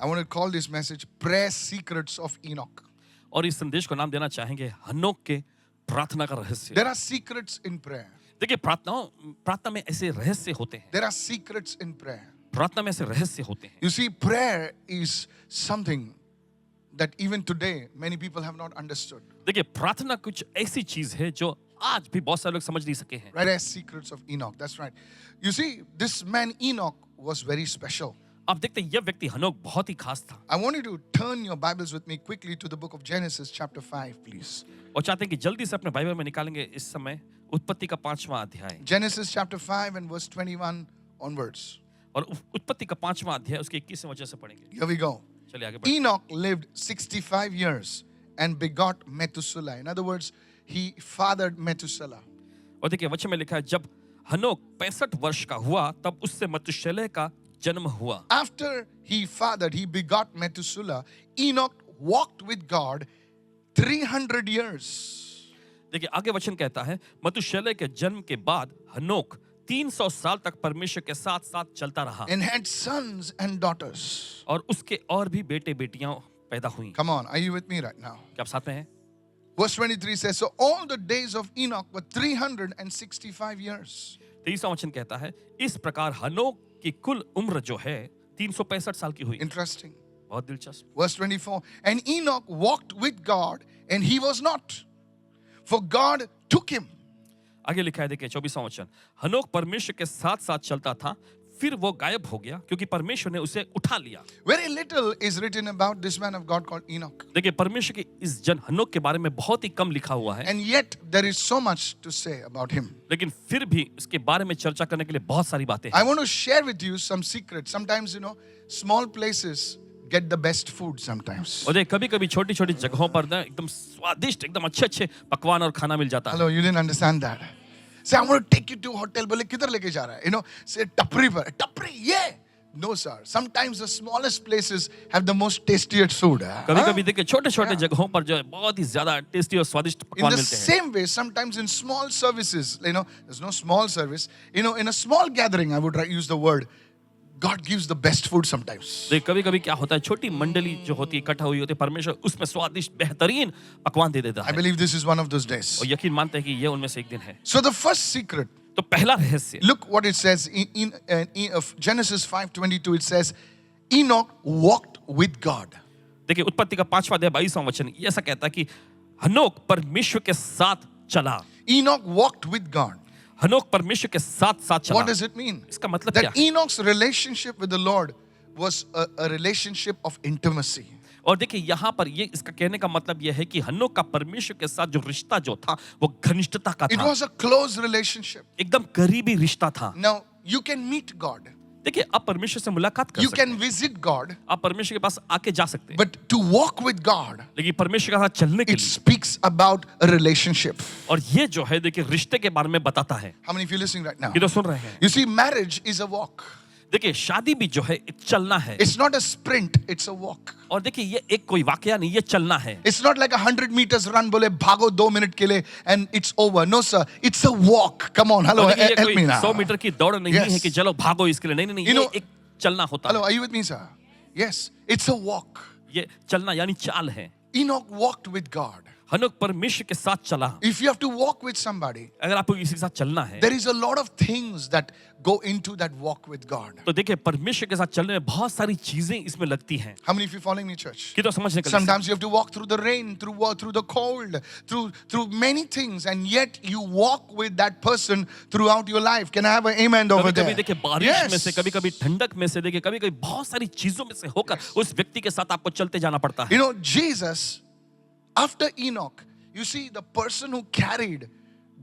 I want to call this message Prayer Secrets of Enoch. और इस संदेश को नाम देना चाहेंगे हनोक के प्रार्थना का रहस्य। There are secrets in prayer. देखिए प्रार्थना में ऐसे रहस्य होते हैं। There are secrets in prayer. प्रार्थना में ऐसे रहस्य होते हैं। You see, prayer is something that even today many people have not understood. देखिए प्रार्थना कुछ ऐसी चीज है जो आज भी बहुत सारे लोग समझ नहीं सके हैं। Right, as secrets of Enoch. That's right. You see, this man Enoch was very special. आप देखते हैं यह व्यक्ति हनोक बहुत ही खास था। I want you to turn your Bibles with me quickly to the book of Genesis chapter 5, please. और चाहते हैं कि जल्दी से अपने बाइबल में निकालेंगे इस समय उत्पत्ति का 5वां अध्याय। Genesis chapter 5 and verse 21 onwards. और उत्पत्ति का 5वां अध्याय उसके 21वें वचन से पढ़ेंगे। Here we go. चलिए आगे बढ़ते हैं। Enoch lived 65 years and begot Methuselah. In other words, he fathered Methuselah. और देखिए वचन में लिखा है जब हनोक 65 वर्ष का हुआ तब उससे मथुशेलह का जन्म हुआ। After he begot Methuselah, Enoch walked with God 300 years. देखिए आगे वचन कहता है मथुशेलह के जन्म के बाद हनोक 300 साल तक परमेश्वर के साथ साथ चलता रहा And had sons and daughters. और उसके और भी बेटे बेटियां पैदा हुई। Come on, are you with me right now? क्या आप साथ में हैं? Verse 23 says, so all the days of Enoch were 365 years. 23वां वचन कहता है इस प्रकार हनोक की कुल उम्र जो है 365 साल की हुई। Interesting. बहुत दिलचस्प। Verse 24, and Enoch walked with God and he was not, for God took him. आगे लिखा है देखिए 24वां वचन हनोक परमेश्वर के साथ साथ चलता था फिर वो गायब हो गया क्योंकि परमेश्वर ने उसे उठा लिया। Very little is written about this man of God called Enoch. देखिए परमेश्वर के इस जन हनोक के बारे में बहुत ही कम लिखा हुआ है। And yet there is so much to say about him. लेकिन फिर भी इसके बारे में चर्चा करने के लिए बहुत सारी बातें I हैं। want to share with you some secrets. Sometimes, small places get the best food sometimes. और देख कभी-कभी छोटी-छोटी जगहों पर ना एकदम स्वादिष्ट एकदम अच्छे-अच्छे पकवान और खाना मिल जाता है। Hello, you didn't understand that. Say, I want to take you to a hotel. बोले किधर लेके जा रहा है? Say टपरी पर. टपरी, yeah. No, sir. Sometimes the smallest places have the most tastiest food. कभी-कभी देखिए छोटे-छोटे जगहों पर जो है बहुत ही ज्यादा टेस्टी और स्वादिष्ट In पकवान the मिलते हैं। same way, sometimes in small services, there's no small service. In a small gathering, I would use the word, God gives the best food sometimes. देख कभी-कभी क्या होता है छोटी मंडली जो होती है इकट्ठा हुई होती है परमेश्वर उसमें स्वादिष्ट बेहतरीन पकवान दे देता I है। believe this is one of those days. और यकीन मानते हैं कि ये उनमें से एक दिन है। So the first secret, तो पहला रहस्य look what it says in Genesis 5:22. It says, Enoch walked with God. देखिए उत्पत्ति का 5वां अध्याय 22वां वचन ये ऐसा कहता है कि हनोक परमेश्वर के साथ चला। Enoch walked with God. हनोक परमेश्वर के साथ साथ चला। What does it mean? इसका मतलब क्या That है? Enoch's relationship with the Lord was a relationship of intimacy. और देखिए यहाँ पर ये इसका कहने का मतलब ये है कि हनोक का परमेश्वर के साथ जो रिश्ता जो था वो घनिष्ठता का It था। was a close relationship. एकदम करीबी रिश्ता था। Now, you can meet God. देखिए आप परमेश्वर से मुलाकात कर You सकते can हैं। visit God. आप परमेश्वर के पास आके जा सकते हैं। But to walk with God, लेकिन परमेश्वर के साथ चलने के it लिए speaks about a relationship. और ये जो है देखिए रिश्ते के बारे में बताता है। How many of you listening right now? ये तो सुन रहे हैं। You see, marriage is a walk. देखिए शादी भी जो है एक चलना है। It's not a sprint, it's a walk. और देखिए ये एक कोई वाकया नहीं ये चलना है। It's not like 100 meters run, बोले भागो 2 मिनट के लिए and it's over. No, sir. It's a walk. Come on, hello, और देखिए ये help कोई me now. 100 मीटर की दौड़ नहीं Yes. है कि चलो भागो इसके लिए। नहीं, You ये know- एक चलना होता Hello, है। are you with me, sir? Yes, it's a walk. ये चलना यानी चाल है। Enoch walked with God. हनोक परमेश्वर के साथ चला। If you have to walk with somebody, अगर आपको किसी के साथ चलना है there is a lot of things that go into that walk with God. तो देखिए परमेश्वर के साथ चलने में बहुत सारी चीजें इसमें लगती हैं। How many of you following me, church? कि तो समझने के लिए Sometimes you have to walk through the rain, through the cold, through many things, and yet you walk with that person throughout your life. Can I have an amen over कभी-कभी there? देखिए बारिश में से Yes. कभी-कभी ठंडक में से देखिए कभी-कभी बहुत सारी चीजों में से होकर उस व्यक्ति के साथ आपको चलते जाना पड़ता है। You know, Jesus, after Enoch, you see the person who carried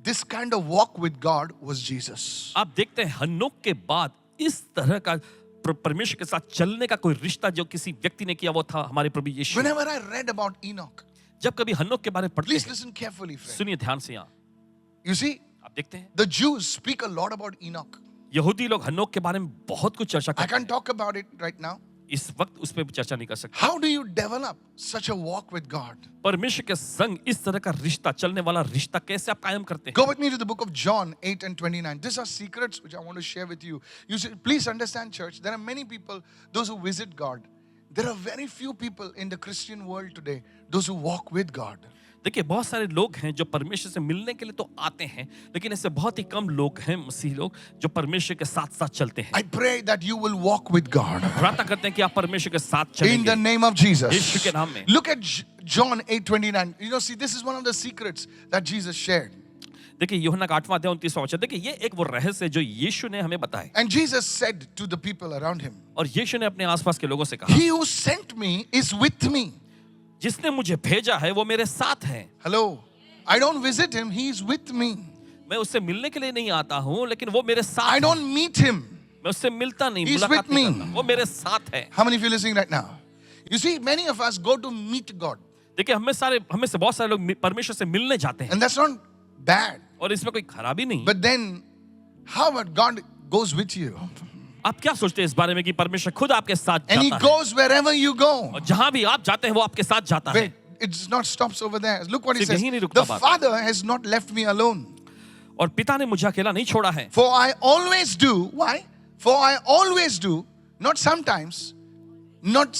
this kind of walk with God was Jesus. आप देखते हैं हनोक के बाद इस तरह का परमेश्वर के साथ चलने का कोई रिश्ता जो किसी व्यक्ति ने किया वो था हमारे प्रभु यीशु। Whenever I read about Enoch, जब कभी हनोक के बारे में पढ़ते please हैं listen carefully, friend. सुनिए ध्यान से यहाँ You see, आप देखते हैं the Jews speak a lot about Enoch. यहूदी लोग हनोक के बारे में बहुत कुछ चर्चा I करते can't talk about it right now. इस वक्त उस पर चर्चा नहीं कर सकते। How do you develop such a walk with God? परमेश्वर के संग इस तरह का रिश्ता चलने वाला रिश्ता कैसे आप कायम करते हैं? Go with me to the book of John 8 and 29. These are secrets which I want to share with you. You see, please understand, church, there are many people, those who visit God, There are very few people in the Christian world today, those who walk with God. देखिए बहुत सारे लोग हैं जो परमेश्वर से मिलने के लिए तो आते हैं, लेकिन ऐसे बहुत ही कम लोग हैं मसीह लोग जो परमेश्वर के साथ साथ चलते हैं। I pray that you will walk with God. प्रार्थना करते हैं कि आप परमेश्वर के साथ In the चलेंगे name of Jesus. यीशु के नाम में। Look at John 8:29. You know, see, this is one of the secrets that Jesus shared. देखिए यूहन्ना का 8वां अध्याय 29वां वचन, देखिए ये एक वो रहस्य है जो यीशु ने हमें बताया And Jesus said to the people around him, और यीशु ने अपने आसपास के लोगों से कहा, He who sent me is with me. जिसने मुझे भेजा है वो मेरे साथ है। Hello. I don't visit him, he is with me. मैं उससे मिलने के लिए नहीं आता हूँ, लेकिन वो मेरे साथ I है। don't meet him. मैं उससे मिलता नहीं, He's मुलाकात with नहीं me. करता, वो मेरे साथ है। How many of you listening right now? You see, many of us go to meet God. देखिए हमें से बहुत सारे लोग परमेश्वर से मिलने जाते हैं And that's not bad. और इसमें कोई खराबी नहीं। But then, how about God goes with you? आप क्या सोचते हैं इस बारे में कि परमेश्वर खुद आपके साथ And he जाता है goes wherever you go. और जहां भी आप जाते हैं वो आपके साथ जाता है। Wait, it not stops over there. Look what he सिर्फ says. यहीं नहीं रुकता The बात। Father has not left me alone. और पिता ने मुझे अकेला नहीं छोड़ा है। For I always do. Why? For I always do. Not sometimes. Not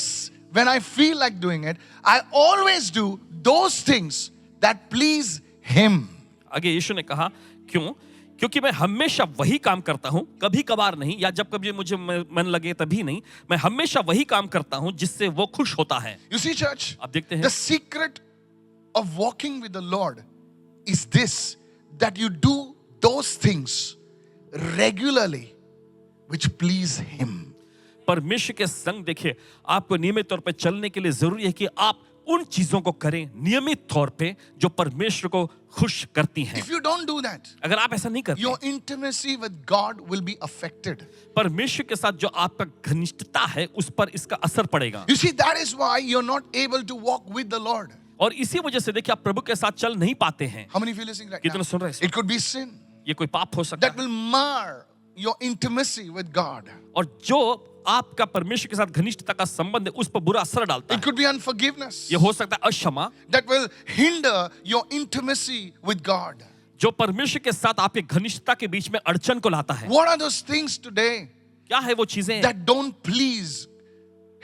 when I feel like doing it. I always do those things that please Him. आगे यीशु ने कहा क्यों? क्योंकि मैं हमेशा वही काम करता हूं, कभी कभार नहीं, या जब कभी मुझे मन लगे तभी नहीं, मैं हमेशा वही काम करता हूं जिससे वो खुश होता है। You see, church, आप देखते हैं the secret of walking with the Lord is this, that you do those things regularly which please Him. परमेश्वर के संग देखिए आपको नियमित तौर पे चलने के लिए जरूरी है कि आप उन चीजों को करें नियमित तौर पे जो परमेश्वर को खुश करती हैं। If you don't do that, अगर आप ऐसा नहीं करते, your intimacy with God will be affected. परमेश्वर के साथ जो आपका घनिष्ठता है उस पर इसका असर पड़ेगा। You see, that is why you're not able to walk with the Lord. और इसी वजह से देखिए आप प्रभु के साथ चल नहीं पाते हैं। How many of you listening right कितने now? सुन रहे हैं? It could be sin ये कोई पाप हो सकता that है will mar your intimacy with God. और जो आपका परमेश्वर के साथ घनिष्ठता का संबंध है उस पर बुरा असर डालता It है। could be unforgiveness ये हो सकता है अक्षमा, that will hinder your intimacy with God. जो परमेश्वर के साथ आपके घनिष्ठता के बीच में अड़चन को लाता है। What are those things today क्या है वो चीजें that don't please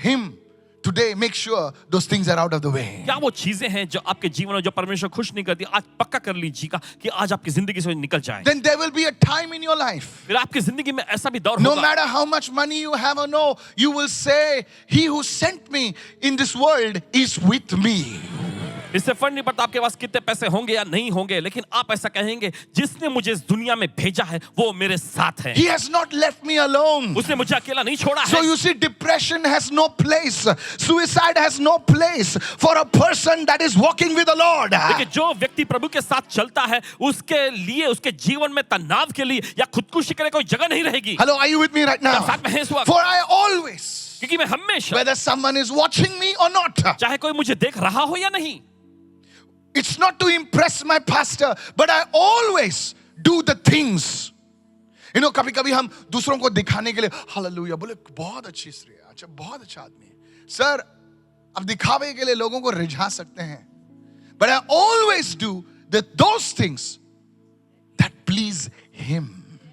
Him? Today, make sure those things are out of the way. क्या वो चीजें हैं जो आपके जीवन में जो परमेश्वर खुश नहीं करती, आज पक्का कर लीजिएगा कि आज आपकी जिंदगी से निकल जाए। Then there will be a time in your life, फिर आपकी जिंदगी में ऐसा भी दौर no होगा, matter how much money you have or no, you will say, He who sent me in this world is with me. इससे फर्क नहीं पड़ता आपके पास कितने पैसे होंगे या नहीं होंगे, लेकिन आप ऐसा कहेंगे जिसने मुझे इस दुनिया में भेजा है वो मेरे साथ है। He has not left me alone. उसने मुझे अकेला नहीं छोड़ा So है। you see, depression has no place. Suicide has no place for a person that is walking with the Lord. देखिए जो व्यक्ति प्रभु के साथ चलता है उसके लिए उसके जीवन में तनाव के लिए या खुदकुशी करने कोई जगह नहीं रहेगी। Hello, are you with me right now? साथ में हैं इस वक्त। For I always, क्योंकि मैं हमेशा, whether someone is watching me or not, चाहे कोई मुझे देख रहा हो या नहीं, it's not to impress my pastor, but I always do the things. You know, कभी-कभी हम दूसरों को दिखाने के लिए हालेलुया बोले बहुत अच्छी स्त्री है, अच्छा बहुत अच्छा आदमी है। सर, अब दिखावे के लिए लोगों को रिझा सकते हैं, but I always do those things that please Him.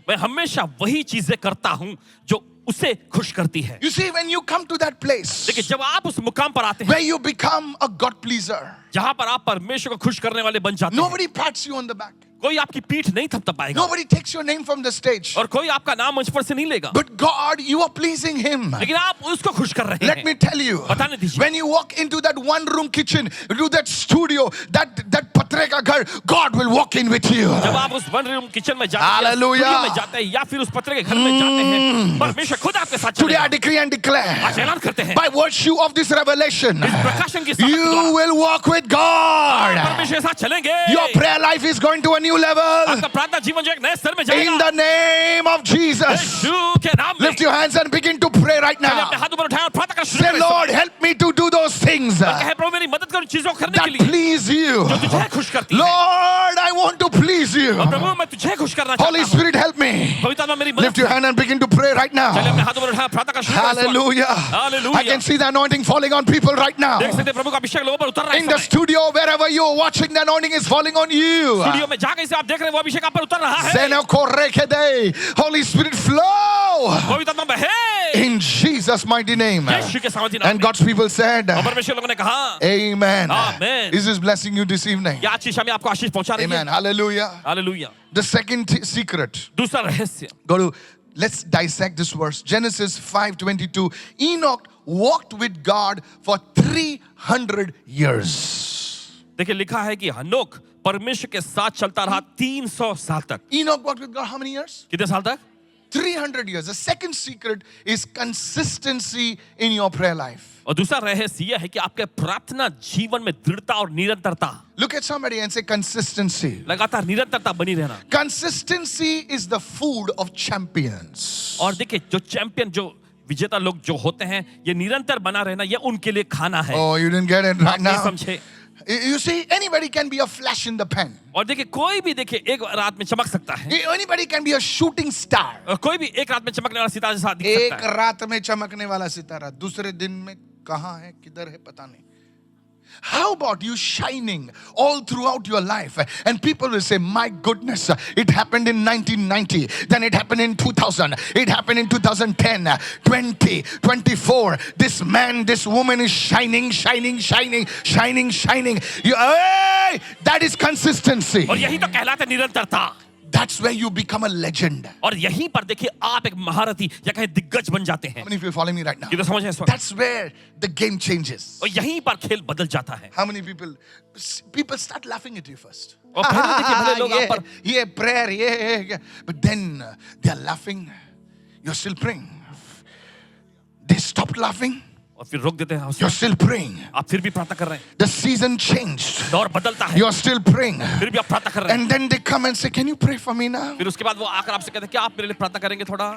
मैं हमेशा वही चीजें करता हूं जो उसे खुश करती है। You see, when you come to that place देखिए जब आप उस मुकाम पर आते हैं where you become a God pleaser, जहां पर आप परमेश्वर को खुश करने वाले बन जाते हैं, nobody pats you on the back. कोई आपकी पीठ नहीं थपथपाएगा Nobody takes your name from the stage. और कोई आपका नाम मंच पर से नहीं लेगा, But God, you are pleasing Him. लेकिन आप उसको खुश कर रहे Let हैं। me tell you, बताने दीजिए। when you walk into that one room kitchen, to that studio, that पत्रे का घर, God will walk in with you. जब आप उस वन रूम किचन में जाते हैं, Hallelujah. स्टूडियो में जाते हैं या फिर उस पत्रे के घर में जाते हैं, परमेश्वर खुद आपके साथ Today I चलेगा। decree and declare, आज ऐलान करते हैं by virtue of this revelation, इस प्रकाशन की सामर्थ you द्वारा will walk with God. परमेश्वर के साथ चलेंगे। Your prayer life is going to a new level. आपका प्रार्थना जीवन जो एक नए स्तर में In जाएगा। the name of Jesus. यीशु के नाम में Lift your hands and begin to pray right पहले now. अपने हाथ ऊपर उठाएं और प्रार्थना करना शुरू Say, करें। Lord, help me to do those things कहे प्रभु मेरी मेरी मदद करो चीजों को करने के that लिए please you. जो तुझे खुश करती है। Lord, I want to please you. और प्रभु मैं तुझे खुश करना Holy चाहता हूँ। Spirit, help me. पवित्र आत्मा मेरी मदद Lift your hand and begin to pray right चलिए अपने now. हाथों पर उठाएं, प्रार्थना का शुरू करें इस वक्त। Hallelujah. Hallelujah. I can see the anointing falling on people right now. देख सकते हैं प्रभु का अभिषेक लोगों पर उतर रहा है In इस the समय। studio, wherever you are watching, the anointing is falling on you. Studio में जहाँ कहीं से आप देख रहे हैं वो अभिषेक आप पर उतर रहा है। Zeno korekede. Holy Spirit, flow पवित्र आत्मा बहे in Jesus' mighty name. यीशु के सामर्थ्य नाम And में। God's people said, और परमेश्वर लोगों ने कहा Amen. Amen. Is this blessing you this evening? क्या अच्छी शामी आपको आशीष पहुंचा रही Amen. है। Hallelujah. Hallelujah. The second secret. दूसरा रहस्य Go to, let's dissect this verse. Genesis 5:22. Enoch walked with God for 300 years. देखिए लिखा है कि हनोक परमेश्वर के साथ चलता रहा 300 साल तक। Enoch walked with God how many years? कितने साल तक? 300 years. The second secret is consistency in your prayer life. और दूसरा रहस्य यह है कि आपके प्रार्थना जीवन में दृढ़ता और निरंतरता, Look at somebody and say consistency. लगातार निरंतरता बनी रहना। Consistency is the food of champions. और देखिए जो चैंपियन, जो विजेता लोग जो होते हैं, ये निरंतर बना रहना ये उनके लिए खाना है। Oh, you didn't get it right आप नहीं now. समझे। You see, anybody can be a flash in the pan. और देखिए कोई भी देखिए एक रात में चमक सकता है, Anybody can be a shooting star. और कोई भी एक रात में चमकने वाला सितारा जैसा दिख एक सकता है। रात में चमकने वाला सितारा दूसरे दिन में कहाँ है, किधर है, पता नहीं. How about you shining all throughout your life? And people will say, my goodness, it happened in 1990, then it happened in 2000, it happened in 2010, 20, 24. This man, this woman is shining, shining, shining, shining, shining. Hey, that is consistency. और यही तो कहलाता है निरंतरता। That's where you become a legend. और यहीं पर देखिए आप एक महारथी या कहीं दिग्गज बन जाते हैं। How many of you follow me right now? ये तो समझ है इस वक्त। That's where the game changes. और यहीं पर खेल बदल जाता है। How many people start laughing at you first? और पहले देखिए भले लोग आप पर Yeah, prayer, yeah. But then they are laughing. You're still praying. They stopped laughing. और फिर रोक देते हैं। You're still praying. आप फिर भी प्रार्थना कर रहे हैं। The season changed. दौर बदलता है। You're still praying. फिर भी आप प्रार्थना कर रहे हैं। And then they come and say, can you pray for me now? फिर उसके बाद वो आकर आपसे कहते हैं क्या आप मेरे लिए प्रार्थना करेंगे थोड़ा?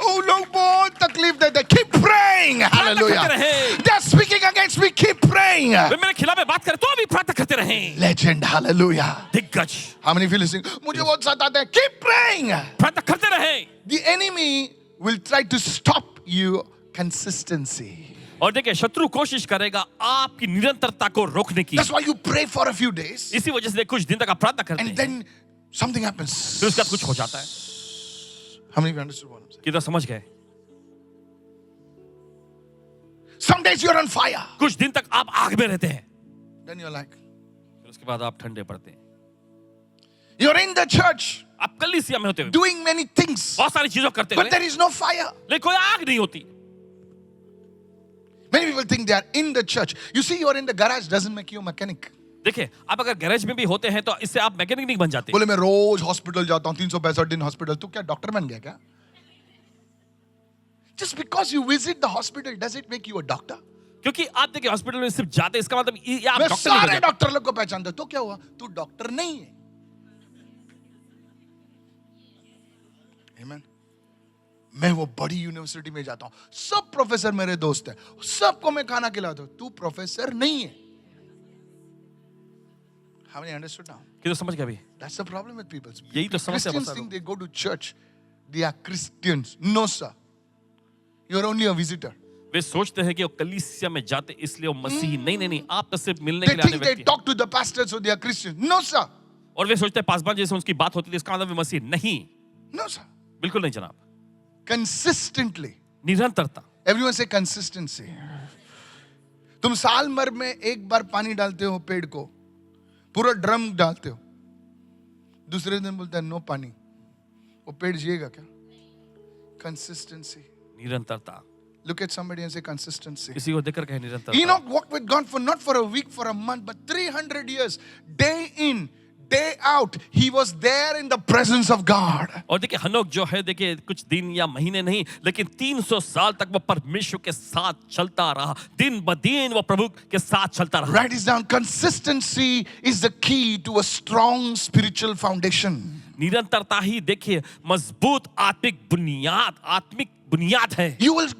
Oh no, बहुत तकलीफ देते. Keep praying. Hallelujah. करते रहे। They're speaking against me. Keep praying. वे मेरे खिलाफ में बात करें तो भी प्रार्थना करते रहें। Legend. Hallelujah. दिग्गज How many of you listening? मुझे बहुत सताते हैं. Keep praying. प्रार्थना करते रहें। The enemy will try to stop you consistency. और देखिए शत्रु कोशिश करेगा आपकी निरंतरता को रोकने की। That's why you pray for a few days इसी वजह से कुछ दिन तक आप प्रार्थना करते and हैं, then something happens. फिर उसके बाद कुछ हो जाता है। How many of you understood what I'm saying? कितना समझ गए? Some days you're on fire. कुछ दिन तक आप आग में रहते हैं, Then you're like, फिर उसके बाद आप ठंडे पड़ते हैं। you're in the church आप कलीसिया में होते हुए doing many things, बहुत सारी चीजों करते but हुए, there is no fire. लेकिन कोई आग नहीं होती। Many people think they are in the church. You see, you're in the garage doesn't make you a mechanic. देखिए आप अगर गैरेज में भी होते हैं तो इससे आप मैकेनिक नहीं बन जाते। बोले मैं रोज हॉस्पिटल जाता हूँ 365 दिन हॉस्पिटल. तू क्या डॉक्टर बन गया क्या? Just because you visit the hospital, does it make you a doctor? क्योंकि आप देखिए हॉस्पिटल में सिर्फ जाते इसका मतलब ये आप मैं डॉक्टर नहीं सारे बन जाते। डॉक्टर लोग को पहचानता हूं. तो क्या हुआ? तू डॉक्टर नहीं है. Amen. मैं वो बड़ी यूनिवर्सिटी में जाता हूं, सब प्रोफेसर मेरे दोस्त हैं, सबको मैं खाना खिलाता हूं. तू प्रोफेसर नहीं है. How many understood now? कितना समझ गए अभी? That's the problem with people. यही तो समस्या Christians बता think रहा they go to church, they are Christians. No sir, you're only a visitor. वे सोचते हैं कि वो कलीसिया में जाते इसलिए वो मसीही नहीं, आप तो सिर्फ मिलने They के लिए आने think they व्यक्ति हैं। talk to the pastor so they are Christians. No sir, और वे सोचते हैं पासवान जैसे उसकी बात होती थी इसका मतलब वे मसीही नहीं। no sir. बिल्कुल नहीं जनाब। Consistently. निरंतरता। Everyone say consistency. तुम साल भर में एक बार पानी डालते हो पेड़ को, पूरा ड्रम डालते हो, दूसरे दिन बोलते हैं नो पानी, वो पेड़ जिएगा क्या? Consistency. निरंतरता। Look at somebody and say consistency. किसी को देखकर कहे निरंतरता। Enoch walked with God for not for a week, for a month, but 300 years, day in, day out, he was there in the presence of God. और देखिए हनोक जो है देखिए कुछ दिन या महीने नहीं लेकिन 300 साल तक वो परमेश्वर के साथ चलता रहा, दिन ब दिन वो प्रभु के साथ चलता रहा। Write this down. Consistency is the key to a strong spiritual foundation. निरंतरता ही देखिए मजबूत आत्मिक बुनियाद है। You will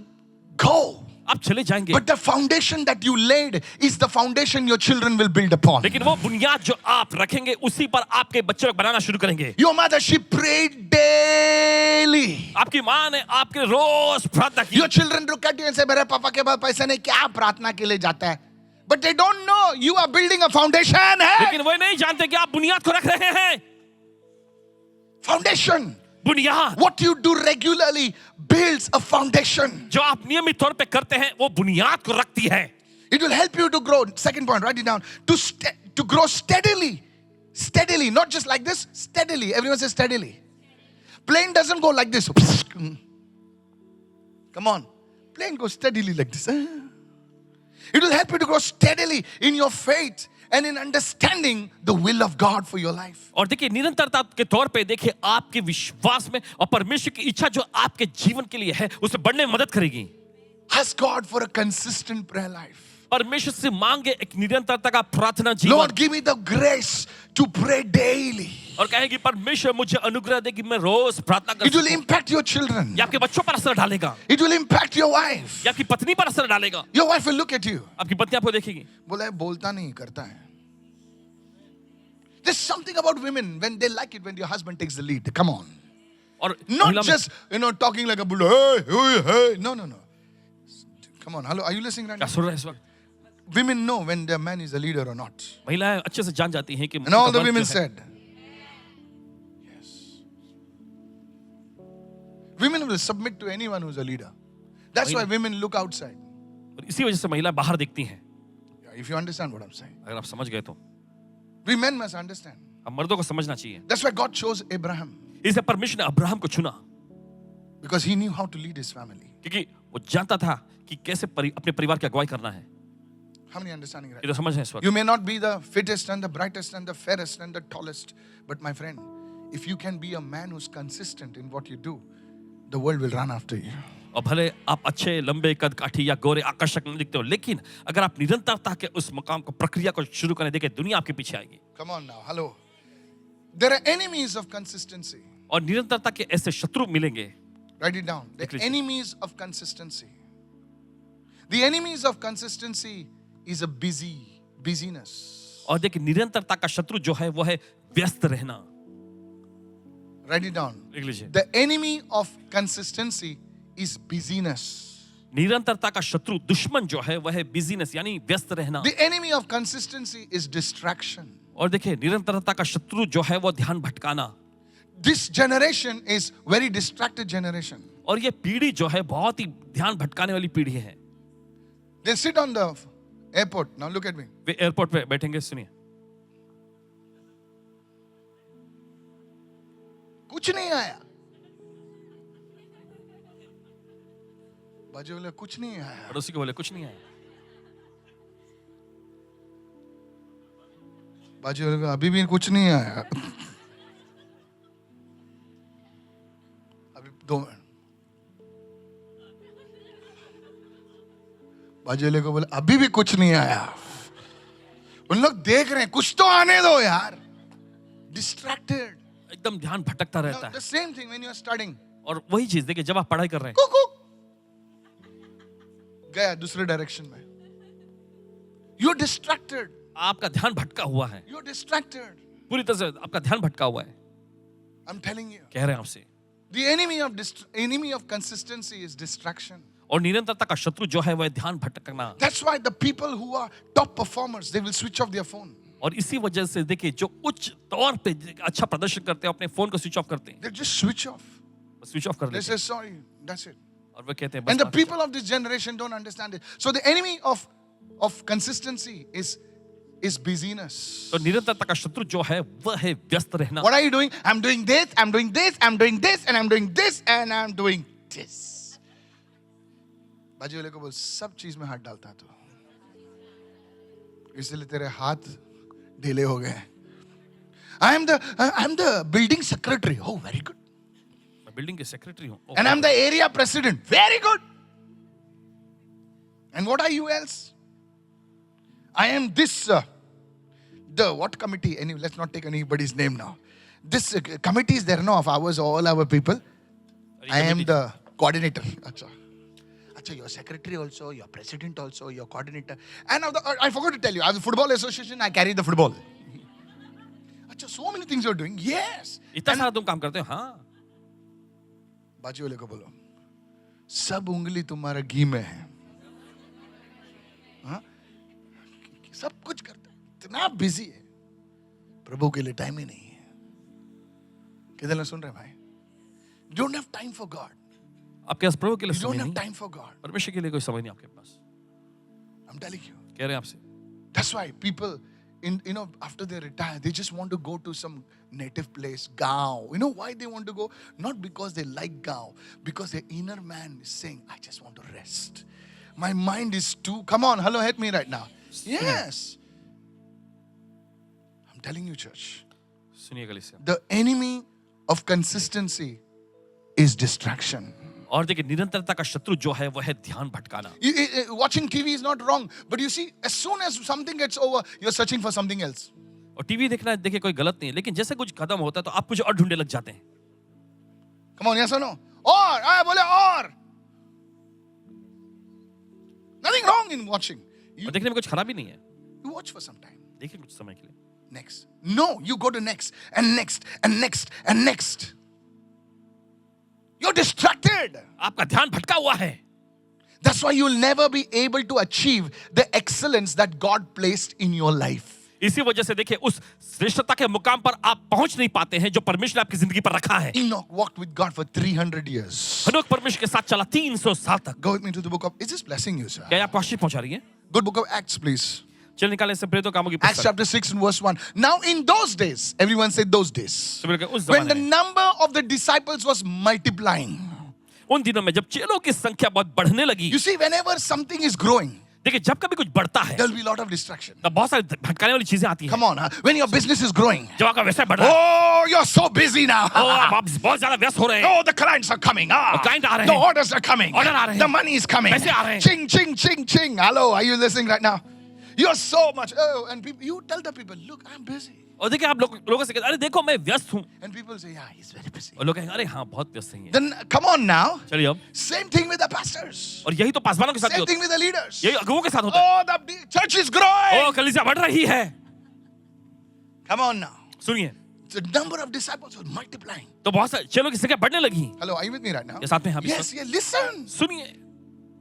go. आप चले जाएंगे, But the foundation that you laid is the foundation your children will build upon. लेकिन वो बुनियाद जो आप रखेंगे उसी पर आपके बच्चे लोग बनाना शुरू करेंगे. Your mother, she prayed daily. आपकी माँ ने आपके रोज प्रार्थना की. Your children look at you and say, मेरे पापा के पास पैसा नहीं, क्या प्रार्थना के लिए जाता है? But they don't know you are building a foundation. है? लेकिन वो नहीं जानते कि आप बुनियाद को रख रहे हैं. Foundation. बुनियाद What you do regularly builds a foundation. जो आप नियमित तौर पे करते हैं वो बुनियाद को रखती है. It will help you to grow. Second point, write it down. To grow steadily. Steadily, not just like this, steadily. Everyone says steadily. Plane doesn't go like this. Come on. Plane goes steadily like this. It will help you to grow steadily in your faith and in understanding the will of God for your life. और देखिए निरंतरता के तौर पे देखिए आपके विश्वास में और परमेश्वर की इच्छा जो आपके जीवन के लिए है उसे बढ़ने में मदद करेगी. Ask God for a consistent prayer life. परमेश्वर से मांगे एक निरंतरता का प्रार्थना जीवन. Lord, give me the grace to pray daily. और कहेगी परमेश्वर मुझे अनुग्रह दे कि मैं रोज प्रार्थना कर It will सकूं. impact your children. ये आपके बच्चों पर असर डालेगा. It will impact your wife. ये आपकी पत्नी पर असर डालेगा. Your wife will look at you. आपकी पत्नी आपको देखेगी. बोला है बोलता नहीं करता है. There's something about women when they like it when your husband takes the lead. Come on. और Not महिला में- just, talking like a bull. Hey, hey, hey. No. Come on. Hello. Are you listening right क्या now? सुन रहे हैं इस वक्त? Women know when their man is a leader or not. महिलाएं अच्छे से जान जाती हैं कि And all उनका the मर्द women जो है- said. Yes. Women will submit to anyone who's a leader. That's why women look outside. और इसी वजह से महिलाएं बाहर देखती हैं. If you understand what I'm saying. अगर आप समझ गए तो We men must understand. अब मर्दों को समझना चाहिए. That's why God chose Abraham. इसलिए परमेश्वर ने अब्राहम को चुना Because he knew how to lead his family. क्योंकि वो जानता था कि कैसे अपने परिवार की अगुवाई करना है. How many understanding right? ये तो समझ है इस वक्त. You may not be the fittest and the brightest and the fairest and the tallest, but my friend, if you can be a man who's consistent in what you do, the world will run after you. और भले आप अच्छे लंबे कद काठी या गोरे आकर्षक नहीं दिखते हो लेकिन अगर आप निरंतरता के उस मकाम को प्रक्रिया को शुरू करने देखे दुनिया आपके पीछे आएगी. Come on now, hello. There are enemies of consistency. और निरंतरता के ऐसे शत्रु मिलेंगे. Write it down. The लिख लीजिए. enemies of consistency. The enemies of consistency is a busyness. और देखिए निरंतरता का शत्रु जो है वो है व्यस्त रहना. Write it down. लिख लीजिए. The enemy of consistency is busyness. निरंतरता का शत्रु दुश्मन जो है वह है बिजीनेस यानी व्यस्त रहना. The enemy of consistency is distraction. और देखिए निरंतरता का शत्रु जो है वो ध्यान भटकाना. This generation is very distracted generation. और ये पीढ़ी जो है बहुत ही ध्यान भटकाने वाली पीढ़ी है. They sit on the airport. Now look at me. Way airport पे बैठेंगे. सुनिए कुछ नहीं आया. बाजू वाले कुछ नहीं आया. पड़ोसी को बोले कुछ नहीं आया. बाजू वाले को अभी भी कुछ नहीं आया. अभी 2 मिनट. बाजू वाले को बोले अभी भी कुछ नहीं आया. उन लोग देख रहे हैं कुछ तो आने दो यार. Distracted. एकदम ध्यान भटकता रहता Now, है. the same thing when you are studying. और वही चीज देखिए जब आप पढ़ाई कर रहे हैं कुकू गया दूसरे डायरेक्शन में. You're distracted. आपका ध्यान भटका हुआ है. You're distracted. पूरी तरह से आपका ध्यान भटका हुआ है. I'm telling you. कह रहे हैं आपसे. The enemy of consistency is distraction. और निरंतरता का शत्रु जो है वह ध्यान भटकना. That's why the people who are top performers, they will switch off their phone. और इसी वजह से देखिए जो उच्च तौर पे अच्छा प्रदर्शन करते हैं अपने फोन को स्विच ऑफ करते हैं. They just switch off. Switch off कर They लेते say sorry. That's it. हैं और वो कहते हैं And बस the बात people of this generation don't understand it. So the enemy of consistency is busyness. तो निरंतरता का शत्रु जो है वह है व्यस्त रहना. What are you doing? I'm doing this, I'm doing this, I'm doing this, and I'm doing this, and I'm doing this. बाजू वाले को बोल सब चीज में हाथ डालता है तू. इसलिए तेरे हाथ ढीले हो गए. I'm the building secretary. Oh, very good. मैं बिल्डिंग के सेक्रेटरी हूँ. And I'm the area president. Very good. And what are you else? I am this, the what committee? Anyway, let's not take anybody's name now. This committee is there, no, of ours, all our people. I am the coordinator. Achha. Acha, your secretary also, your president also, your coordinator. And I forgot to tell you, as a football association, I carry the football. Acha, so many things you're doing. Yes. इतना सारा तुम काम करते हो हाँ बाजू वाले को बोलो, सब उंगली तुम्हारा घी में है. हाँ? सब कुछ करता है, इतना बिजी है, प्रभु के लिए टाइम ही नहीं है. किधर ना सुन रहे भाई? Don't have time for God. आपके पास प्रभु के लिए You don't समय have नहीं time for God. परमेश्वर के लिए कोई समय नहीं आपके पास I'm telling you. कह रहे हैं आपसे That's why people, after they retire, they just want to go to some native place, Gaon. You know why they want to go? Not because they like Gaon, because their inner man is saying, I just want to rest. My mind is too, come on, hello, help me right now. Yes. I'm telling you, church, सुनिए कलीसिया the enemy of consistency is distraction. और देखिए निरंतरता का शत्रु जो है वो है ध्यान भटकाना Watching TV is not wrong, but you see, as soon as something gets over, you're searching for something else. और टीवी देखना देखिए कोई गलत नहीं है लेकिन जैसे कुछ खत्म होता है तो आप कुछ और ढूंढने लग जाते हैं Come on, yes or no? Or, बोले और. Nothing wrong in watching. और देखने में कुछ खराबी नहीं है You watch for some time. देखिए कुछ समय के लिए Next. No, you go to next and next and next and next. You're distracted. आपका ध्यान भटका हुआ है That's why you'll never be able to achieve the excellence that God placed in your life. इसी वजह से देखिए उस श्रेष्ठता के मुकाम पर आप पहुंच नहीं पाते हैं जो परमेश्वर ने आपकी जिंदगी पर रखा है Enoch walked with God for 300 years. हनोक परमेश्वर के साथ चला 300 साल तक Go with me to the book of, is this blessing you, sir? क्या ये आपको आशीष पहुंचा रही है Good book of Acts, please. चल निकाले से प्रेरितों कामों की Acts पुस्तक chapter 6 and verse 1. Now in those days, everyone said those days, सुबह के उस when the जमाने में number of the disciples was multiplying. उन दिनों में जब चेलों की संख्या बहुत बढ़ने लगी You see, whenever something is growing, देखिए जब कभी कुछ बढ़ता है there will be a lot of distraction. तब बहुत सारी भटकाने वाली चीजें आती हैं Come on, huh? When your business is growing. जब आपका व्यवसाय बढ़ रहा है Oh, you're so busy now. आप बहुत ज्यादा व्यस्त हो रहे हैं Oh, the clients are coming. client आ रहे The हैं। orders are coming. Order आ रहे हैं। The money is coming. पैसे आ रहे हैं। Ching, ching, ching, ching. Hello, are you listening right now? You're so much. Oh, and people, you tell the people, look, I'm busy. और देखिए आप लोगों से कहते अरे देखो मैं व्यस्त हूँ And people say, yeah, he's very busy. और लोग कहेंगे अरे हाँ बहुत व्यस्त हैं ये Then come on now. चलिए अब Same thing with the pastors. और यही तो पासवानों के साथ भी Same होता thing with the leaders. है यही अगुवों के साथ होता है Oh, the church is growing. ओ कलीसिया बढ़ रही है Come on now. सुनिए The number of disciples was multiplying. तो बहुत सारे चेलों की संख्या बढ़ने लगी Hello, are you with me right now? ये साथ में हम Yes, yes, listen. सुनिए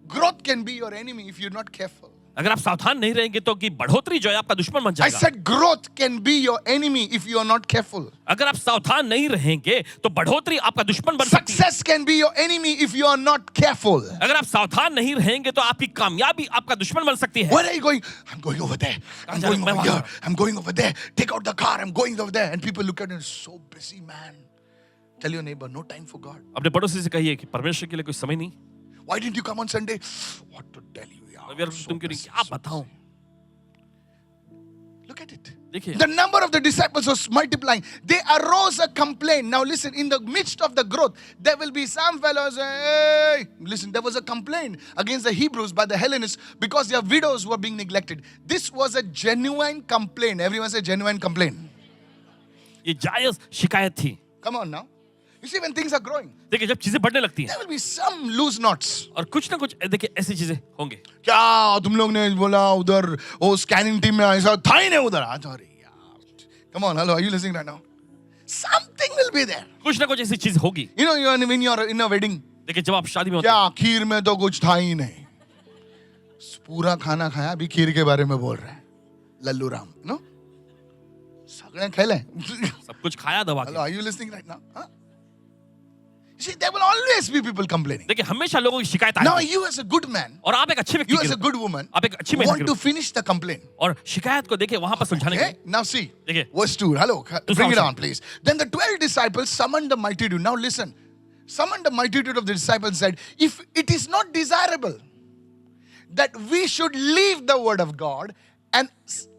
Growth can be your enemy if you're not careful. अगर आप सावधान नहीं रहेंगे तो कि बढ़ोतरी जो है आपका दुश्मन बन I जाएगा said growth can be your enemy if you are not careful. अगर आप सावधान नहीं रहेंगे तो बढ़ोतरी आपका दुश्मन बन सकती है Success can be your enemy if you are not careful. अगर आप सावधान नहीं रहेंगे तो आपकी कामयाबी आपका दुश्मन बन सकती है Where are you going? I'm going over there. I'm going over here. I'm going over there. Take out the car. I'm going over there. And people look at it, so busy man. Tell your neighbor, no time for God. अपने पड़ोसी से कहिए कि परमेश्वर के लिए कोई समय नहीं Why didn't you come on Sunday? What to tell you? yaar, यार so तुम क्यों नहीं busy, क्या so बताऊं busy. Look at it. देखिए The number of the disciples was multiplying. They arose a complaint. Now listen, in the midst of the growth, there will be some fellows, hey, listen, there was a complaint against the Hebrews by the Hellenists because their widows were being neglected. This was a genuine complaint. Everyone say genuine complaint. ये जायज शिकायत थी Come on now. You see, when things are growing, देखिए जब चीजें बढ़ने लगती हैं there will be some loose knots. और कुछ ना कुछ देखिए ऐसी चीजें होंगे क्या तुम लोग ने बोला उधर वो स्कैनिंग टीम में ऐसा था ही नहीं उधर आज अरे यार. Come on, hello, are you listening right now? Something will be there. कुछ ना कुछ ऐसी चीज होगी You know, when you're in a wedding, देखिए जब आप शादी में होते क्या खीर में तो कुछ था ही नहीं. पूरा खाना खाया अभी खीर के बारे में बोल रहे हैं. लल्लू राम, no? सगळे खेले. हैं, सब कुछ खाया दबा Hello, के are you listening right now? Huh? You see, there will always be people complaining. देखिए हमेशा लोगों की शिकायत Now आएगी you as a good man, और आप एक अच्छे व्यक्ति you के as a रूप good woman, आप एक अच्छी महिला want के to रूप finish the complaint. और शिकायत को देखिए वहां पर सुलझाने के Okay, लिए now see, देखिए verse 2. Hello, bring it awesome. on, please. Then the 12 disciples summoned the multitude. Now listen, summoned the multitude of the disciples and said, if it is not desirable that we should leave the word of God and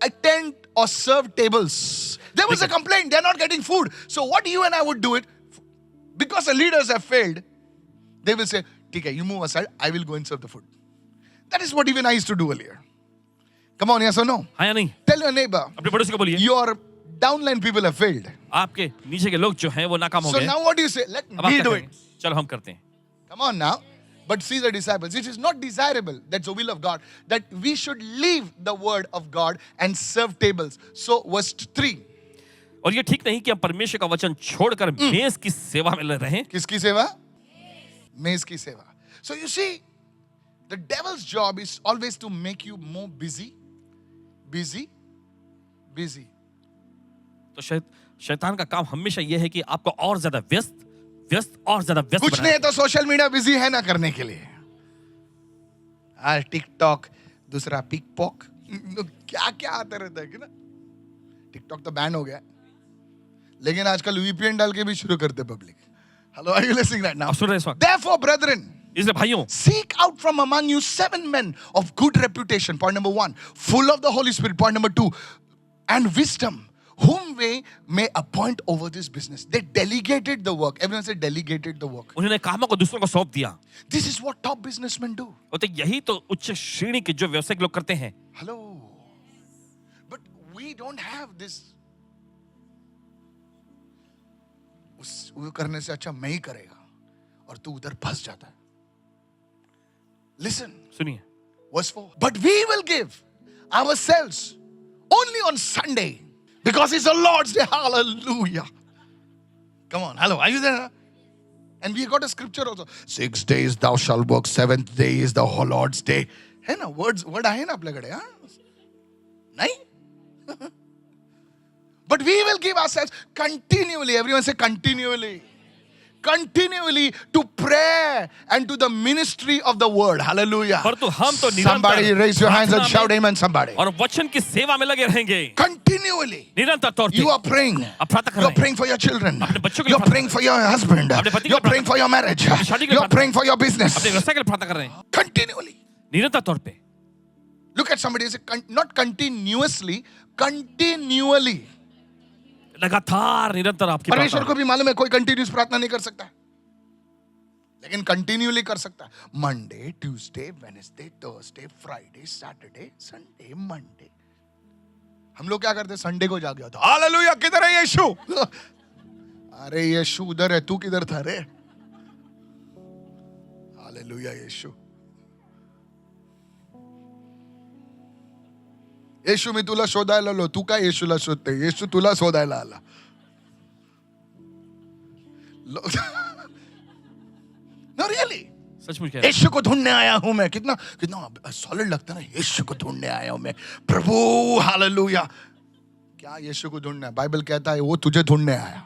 attend or serve tables. There was a complaint, they're not getting food. So what you and I would do it, because the leaders have failed, they will say, okay, you move aside, I will go and serve the food. That is what even I used to do earlier. Come on, yes or no? हाँ या नहीं Tell your neighbor, अपने पड़ोसी को बोलिए your downline people have failed. आपके नीचे के लोग जो हैं वो नाकाम हो So गए now what do you say? Let अब आप me क्या do करेंगे it. चलो हम करते हैं Come on now. But see the disciples. It is not desirable. That's the will of God. That we should leave the word of God and serve tables. So verse 3. और ये ठीक नहीं कि हम परमेश्वर का वचन छोड़कर मेज की सेवा में रहें. किसकी सेवा? मेज की सेवा. So you see, the devil's job is always to make you more busy. Busy. Busy. तो शैतान का काम हमेशा यह है कि आपको और ज्यादा व्यस्त और ज्यादा व्यस्त कुछ नहीं है तो सोशल मीडिया बिजी है ना करने के लिए. आज टिकटॉक, दूसरा पिक पॉक, क्या क्या आता रहता है कि ना. टिकटॉक तो बैन हो गया, लेकिन आजकल VPN डाल के भी शुरू करते public. Hello, are you listening right now? आप सुन रहे हैं इस वक्त? Therefore, brethren, इसलिए भाइयों, seek out from among you 7 men of good reputation. Point number 1, full of the Holy Spirit. Point number 2, and wisdom, whom we may appoint over this business. They delegated the work. Everyone said delegated the work. उन्होंने कामों को दूसरों को सौंप दिया. This is what top businessmen do. और तो यही तो उच्च श्रेणी के जो व्यवसायिक लोग करते हैं. Hello. But we don't have this. वो करने से अच्छा मैं ही करेगा और तू उधर फंस जाता है. Listen. सुनिए. Verse 4. But we will give ourselves only on Sunday because it's the Lord's day. Hallelujah. Come on. Hello. Are you there? And we got a scripture also. 6 days thou shalt work. 7th day is the Lord's day. है ना? Word है ना आपल्याकडे? हाँ? नहीं? But we will give ourselves continually. Everyone say continually. Continually to prayer and to the ministry of the word. Hallelujah. परंतु हम तो निरंतर Somebody raise your hands and shout amen. Somebody. और वचन की सेवा में लगे रहेंगे. Continually. निरंतर तौर पे. You are praying. आप प्रार्थना कर You're रहे हैं. praying for your children. अपने बच्चों के लिए You're प्रार्थना praying for your husband. अपने पति के लिए You're praying for your marriage. शादी के लिए You're प्रार्थना praying for your business. अपने व्यवसाय के लिए प्रार्थना कर रहे हैं. Continually. निरंतर तौर पे. Look at somebody and say, not continuously, continually. लगातार निरंतर आपकी परमेश्वर प्रार्थना. को भी मालूम है कोई कंटिन्यूस प्रार्थना नहीं कर सकता, लेकिन कंटिन्यूली कर सकता है. Monday, Tuesday, Wednesday, Thursday, Friday, Saturday, Sunday, Monday. हम लोग क्या करते हैं? संडे को जाग गया था. हालेलुया, किधर है यीशु? अरे यीशु उधर है, तू किधर था रे? हालेलुया यीशु. येशू मी तुला शोधायला आलो, तू काय येशूला शोधते? येशू तुला शोधायला आला. No really. सचमुच कह रहे हैं. येशू को ढूंढने आया हूं मैं. कितना कितना सॉलिड लगता है ना. येशू को ढूंढने आया हूं मैं. प्रभु हालेलुया. क्या येशू को ढूंढना है? बाइबल कहता है वो तुझे ढूंढने आया.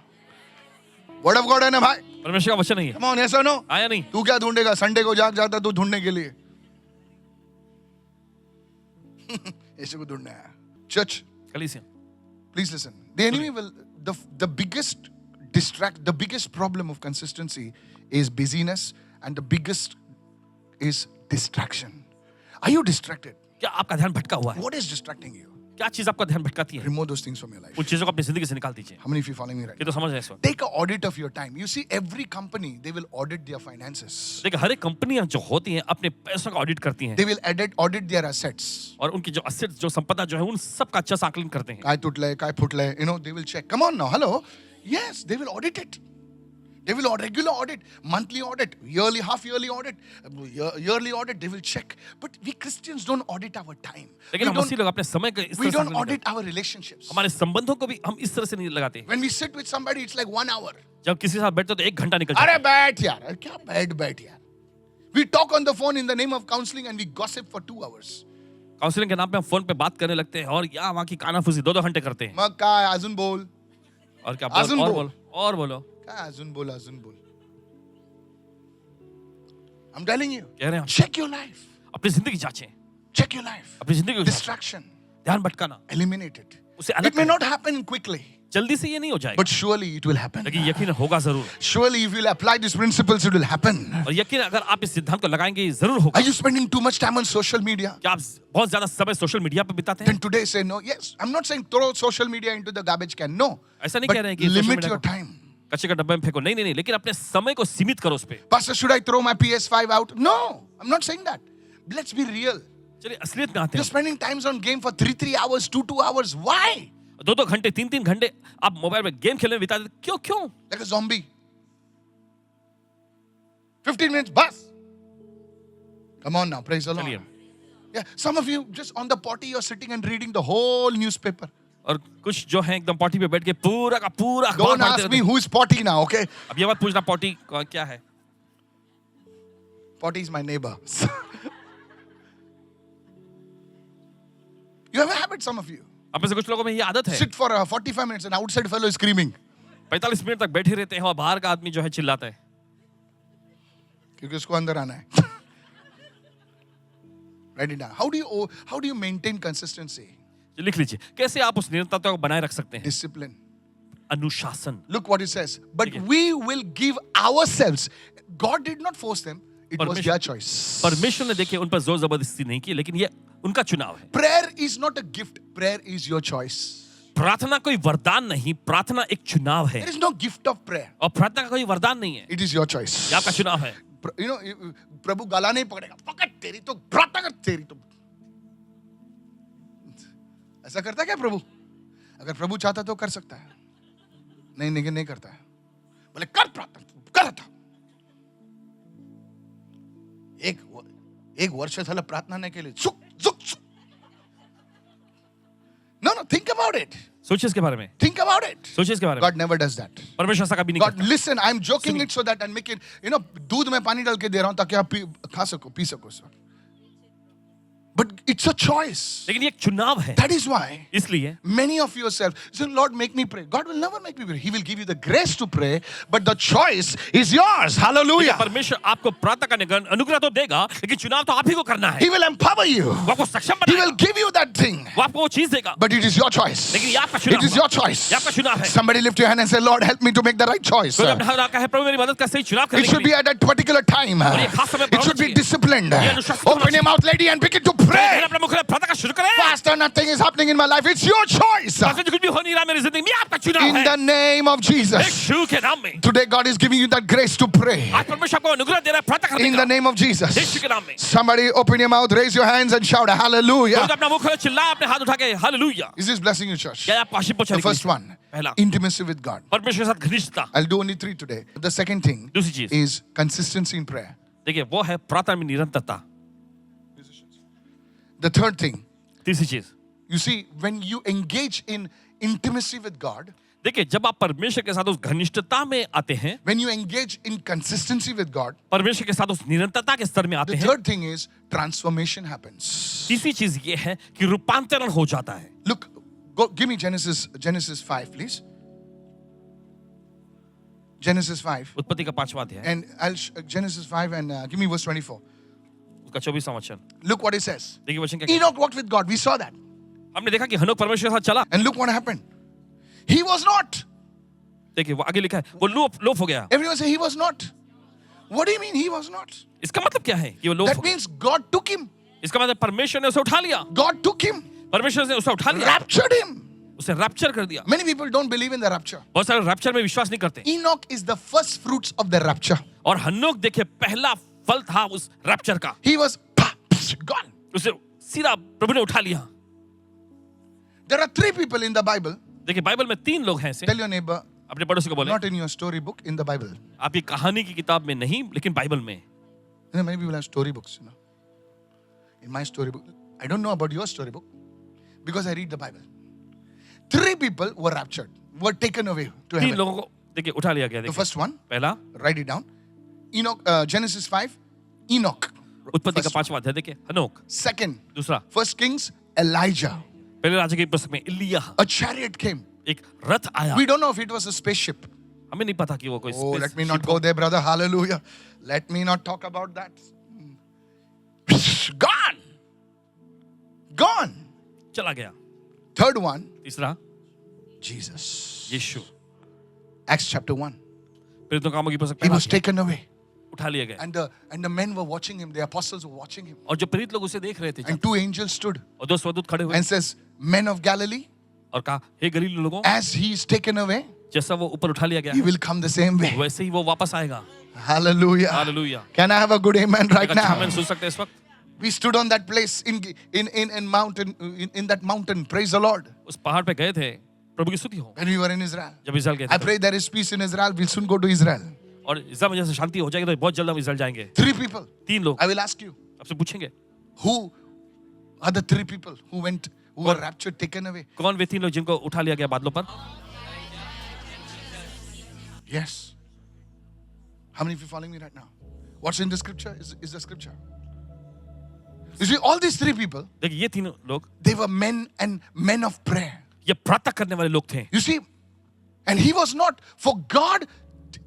वर्ड ऑफ गॉड है ना भाई. परमेश्वर का वचन नहीं है. कम ऑन, यस और नो? आया नहीं. तू क्या ढूंढेगा? संडे को जाग जाता तू ढूंढने के लिए. येशू को ढूंढने आया. चर्च, कलीसिया. please listen. The enemy will, the biggest the biggest problem of consistency is busyness, and the biggest is distraction. Are you distracted? क्या आपका ध्यान भटका हुआ है? What is distracting you? क्या चीज आपका ध्यान भटकाती है? Remove those things from your life. उन चीजों को अपनी जिंदगी से निकाल दीजिए. How many of you following me right ये now? तो समझ रहे हैं इस वक्त. Take an audit of your time. You see, every company, they will audit their finances. देखिए हर एक कंपनियां जो होती हैं अपने पैसों का ऑडिट करती हैं They will audit their assets. और उनकी जो असेट्स जो संपदा जो है उन सब का अच्छा से आकलन करते हैं. काय तुटलंय, काय फुटलंय, they will check. Come on now, hello. Yes, they will audit it. They will regular audit, monthly audit, yearly, half-yearly audit, yearly audit. They will check. But we Christians don't audit our time. लेकिन हम मसीह लोग अपने समय का इस We तरह से don't आकलन audit करते our relationships. हैं. हमारे संबंधों को भी हम इस तरह से नहीं लगाते हैं. When we sit with somebody, it's like 1 hour. जब किसी के साथ बैठते हो तो 1 घंटा निकल जाता अरे है. बैठ यार, अरे क्या बैठ यार. We talk on the phone in the name of counseling and we gossip for 2 hours. Counselling के नाम पे हम फोन पे बात करने लगते हैं और यहाँ वहाँ की कानाफूसी 2-2 घंटे करते हैं. मग काय अजून बोल. और क्या अजून और बोल. और बोलो. काय अजून बोल. I'm telling you. कह रहे हैं हम. Check your life. अपनी जिंदगी जांचें. Check your life. अपनी जिंदगी को जांचें. Distraction. ध्यान भटकाना. Eliminate it. उसे अलग It may करें. not happen quickly, जल्दी से ये नहीं हो जाएगा. but surely it will happen. लेकिन यकीन होगा जरूर. Surely if you apply these principles, it will happen. और यकीन अगर आप इस सिद्धांत को लगाएंगे ये जरूर होगा. Are you spending too much time on social media? क्या आप बहुत ज्यादा समय सोशल मीडिया पे बिताते हैं? Then today say no. Yes, I'm not saying throw social media into the garbage can. No. ऐसा नहीं But कह रहे हैं कि limit social your media time. कच्चे का डब्बे में फेंको. नहीं, लेकिन अपने समय को सीमित करो उस पे. Pastor, should I throw my PS5 out? No, I'm not saying that. Let's be real. चलिए असलियत में आते You're हैं. spending times on game for 3 hours, 2 hours. Why? 2-2 घंटे 3-3 घंटे आप मोबाइल में गेम खेलने में बिता देते. क्यों? Like a zombie. 15 minutes, bus. Come on now, praise the Lord. चलिए। Yeah, some of you just on the potty you're sitting and reading the whole newspaper. और कुछ जो है एकदम पॉटी पे बैठ के पूरा का पूरा अखबार Don't पढ़ते ask me रहते हैं। who is potty now, okay? अब ये मत पूछना पॉटी क्या है। Potty is my neighbor. You have a habit, some of you. अब में से कुछ लोगों में ये आदत है, Sit for 45 minutes and outside fellow is screaming. 45 minute तक बैठे रहते हैं और बाहर का आदमी जो है चिल्लाता है। क्योंकि उसको अंदर आना है. Write it down. How do you maintain consistency? लिख लीजिए, कैसे आप उस निरंतरता को बनाए रख सकते हैं। Discipline. अनुशासन। Look what it says. But ठीक है। we will give ourselves. God did not force them. It was their choice. परमेश्वर ने देखिए उन पर जोर जबरदस्ती नहीं की, लेकिन ये उनका चुनाव है। Prayer is not a gift. Prayer is your choice. प्रार्थना कोई वरदान नहीं, प्रार्थना एक चुनाव है। There is no gift of prayer. और प्रार्थना का कोई वरदान नहीं है, It is your choice. ये आपका चुनाव है। You know, प्रभु गाला नहीं पकड़ेगा, पकड़ तेरी तो प्रार्थना कर तेरी तो। ऐसा करता है क्या प्रभु? अगर प्रभु चाहता तो कर सकता है, नहीं लेकिन नहीं करता है। बोले कर प्रार्थना, कर था। एक वर्ष झालं प्रार्थना नाही केली, चुक चुक चुक। No, think about it. सोचिए इसके बारे में, Think about it. सोचिए इसके बारे में। God never does that. परमेश्वर ऐसा कभी नहीं God, करता। listen, I'm joking it so that and make it, दूध में पानी डाल के दे रहा हूं ताकि आप खा सको, पी सको sir. But it's a choice. लेकिन ये एक चुनाव है, That is why इसलिए many of yourself say, Lord, make me pray. God will never make me pray. He will give you the grace to pray, but the choice is yours. Hallelujah. परमेश्वर आपको प्रार्थना करने का अनुग्रह तो देगा, लेकिन चुनाव तो आप ही को करना है। He will empower you. वो आपको सक्षम He बनाएगा, will give you that thing. वो आपको वो चीज देगा, But it is your choice. लेकिन ये आपका चुनाव It is है। your choice. ये आपका चुनाव है। Somebody lift your hand and say, Lord, help me to make the right choice. कोई अपना हाथ रखा है, प्रभु मेरी मदद कर सही चुनाव करने It के should be लिए। at that particular time. ये खास समय पर It should होना be चाहिए। disciplined. ये अनुशासित Open होना your mouth, lady, and begin to मैंने pray. अपना मुख खोला, प्रार्थना का शुरू करें। Pastor, nothing is happening in my life. It's your choice. Pastor ji कुछ भी हो नहीं रहा मेरी जिंदगी में, आपका चुनाव In है। the name of Jesus. यीशु के नाम में Today, God is giving you that grace to pray. आज परमेश्वर आपको अनुग्रह दे रहा है प्रार्थना करने In का। the name of Jesus. यीशु के नाम में Somebody open your mouth, raise your hands, and shout hallelujah. तो अपना मुख खोला, चिल्लाए, अपने हाथ उठा के hallelujah. Is this blessing you, church? क्या आपको आशीष The पहुंचाने first के लिए? one, पहला, intimacy with God. परमेश्वर के साथ घनिष्ठता। I'll do only 3 today. The second thing दूसरी चीज, is consistency in prayer. देखिए वो है प्रार्थना में निरंतरता। The third thing, तीसरी चीज, you see, when you engage in intimacy with God, देखिए जब आप परमेश्वर के साथ उस घनिष्ठता में आते हैं, when you engage in consistency with God, परमेश्वर के साथ उस निरंतरता के स्तर में आते the हैं, third thing is transformation happens. तीसरी चीज ये है कि रूपांतरण हो जाता है। Look, go give me Genesis 5, please. Genesis 5. उत्पत्ति का 5वां अध्याय, And Genesis 5 and give me verse 24. उसका 24वां वचन। Look what it says. देखिए वचन क्या कहता है? Enoch walked with God. We saw that. हमने देखा कि हनोक परमेश्वर के साथ चला। And look what happened. He was not. देखिए वो आगे लिखा है, वो लोप हो गया। Everyone say he was not. What do you mean he was not? इसका मतलब क्या है कि वो लोप हो That गया? means God took him. इसका मतलब परमेश्वर ने उसे उठा लिया, God took him. परमेश्वर ने उसे उठा लिया, Raptured him. उसे रैप्चर कर दिया। Many people don't believe in the rapture. बहुत सारे रैप्चर में विश्वास नहीं करते। Enoch is the first fruits of the rapture. और हनोक देखिए पहला फल था उस रैप्चर का। He was gone. उसे सीधा प्रभु ने उठा लिया। There are 3 people in the Bible. देखिए बाइबल में 3 लोग हैं ऐसे। Tell your neighbor, अपने पड़ोसी को बोले, not in your storybook, in the Bible. आपकी कहानी की किताब में नहीं, लेकिन बाइबल में। You know, many people have storybooks, In my storybook, I don't know about your storybook because I read the Bible. 3 people were raptured, were taken away to 3 heaven. लोगों को देखिए उठा लिया गया। The देखिए first one, पहला, write it down. Enoch, Genesis 5, Enoch. उत्पत्ति का First. 5वां अध्याय देखिए हनोक। Second, दूसरा, 1 Kings, Elijah. पहले राजा की पुस्तक में इलिया, A chariot came. एक रथ आया। We don't know if it was a spaceship. हमें नहीं पता कि वो कोई Oh, let me spaceship not हो। go there, brother. Hallelujah. Let me not talk about that. Gone. Gone. चला गया। Third one, तीसरा, Jesus. यीशु, Acts chapter 1. प्रेरितों के कामों की पुस्तक He पहला was अध्याय, taken away. उठा लिया गया। And the men were watching him. The apostles were watching him. और जो प्रेरित लोग उसे देख रहे थे, And 2 angels stood और 2 स्वर्गदूत खड़े हुए and says, Men of Galilee, और कहा, हे गलीली लोगों, as he is taken away, जैसा वो ऊपर उठा लिया गया he है, will come the same way. वैसे ही वो वापस आएगा। Hallelujah. Hallelujah. Can I have a good amen right एक अच्छा now? आमीन सुन सकते हैं इस वक्त? We stood on that place in mountain, in that mountain. Praise the Lord. उस पहाड़ पे गए थे, प्रभु की स्तुति हो। When we were in Israel. जब इस्राएल गए I थे, pray there is peace in Israel. We'll soon go to Israel. और इस्राएल में जैसे शांति हो जाएगी तो बहुत जल्द हम इस्राएल जाएंगे। 3 people. 3 लोग। I will ask you. आपसे पूछेंगे Who are the three people who were raptured, taken away? कौन वे तीन लोग जिनको उठा लिया गया बादलों पर? Yes. How many of you following me right now? What's in the scripture is the scripture. You see, all these three people, देखिए ये तीनों लोग they were men and men of prayer. ये प्रार्थना करने वाले लोग थे. You see, and he was not for God.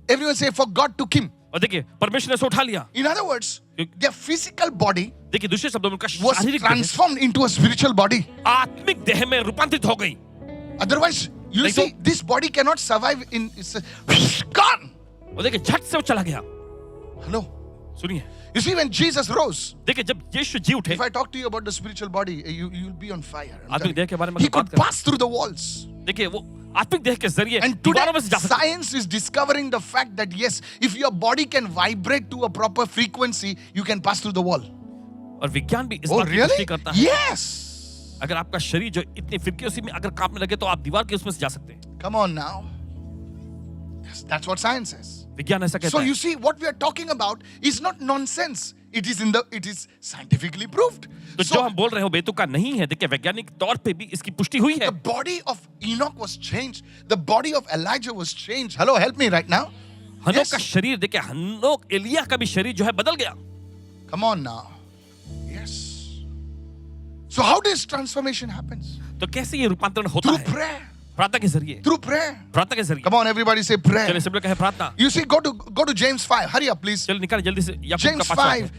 Everyone say for God took him. और देखिए परमेश्वर ने उसे उठा लिया. In other words, their physical body देखिए दूसरे शब्दों में उनका was शारीरिक देह transformed into a spiritual body. आत्मिक देह में रूपांतरित हो गई. Otherwise, you Like see, this body cannot survive in. It's gone. और देखिए झट से वो चला गया. Hello. सुनिए. You see, when Jesus rose, देखिए जब यीशु जी उठे, if I talk to you about the spiritual body, you'll be on fire. I'm आत्मिक telling देह के बारे में you. He अगर could बात करें, pass through the walls. देखिए वो आत्मिक देह के जरिए And today, दीवारों में से जा सकता है. science is discovering the fact that yes, if your body can vibrate to a proper frequency, you can pass through the wall. और विज्ञान भी इस Oh, बात की पुष्टि really? करता है. Yes. अगर आपका शरीर जो इतनी फ्रीक्वेंसी में अगर कांपने लगे तो आप दीवार के उसमें से जा सकते हैं. Come on now. Yes, that's what science says. विज्ञान ऐसा कहता So है. you see, what we are talking about is not nonsense. It is scientifically proved. तो जो So हम बोल रहे हो बेतुका नहीं है. देखिए वैज्ञानिक तौर पे भी इसकी पुष्टि हुई है. the body of Enoch was changed. The body of Elijah was changed. Hello, help me right now. हनोक Yes. का शरीर देखिए हनोक एलिया का भी शरीर जो है बदल गया. Come on now. Yes. So how this transformation happens? तो कैसे ये रूपांतरण होता Through है? prayer. प्रार्थना के जरिए. Through prayer. प्रार्थना के जरिए. Come on, everybody say prayer. चलिए सब लोग कहे प्रार्थना. You see, go to James 5. Hurry up, please. चलिए निकाल जल्दी से याकूब James का 5वां 5,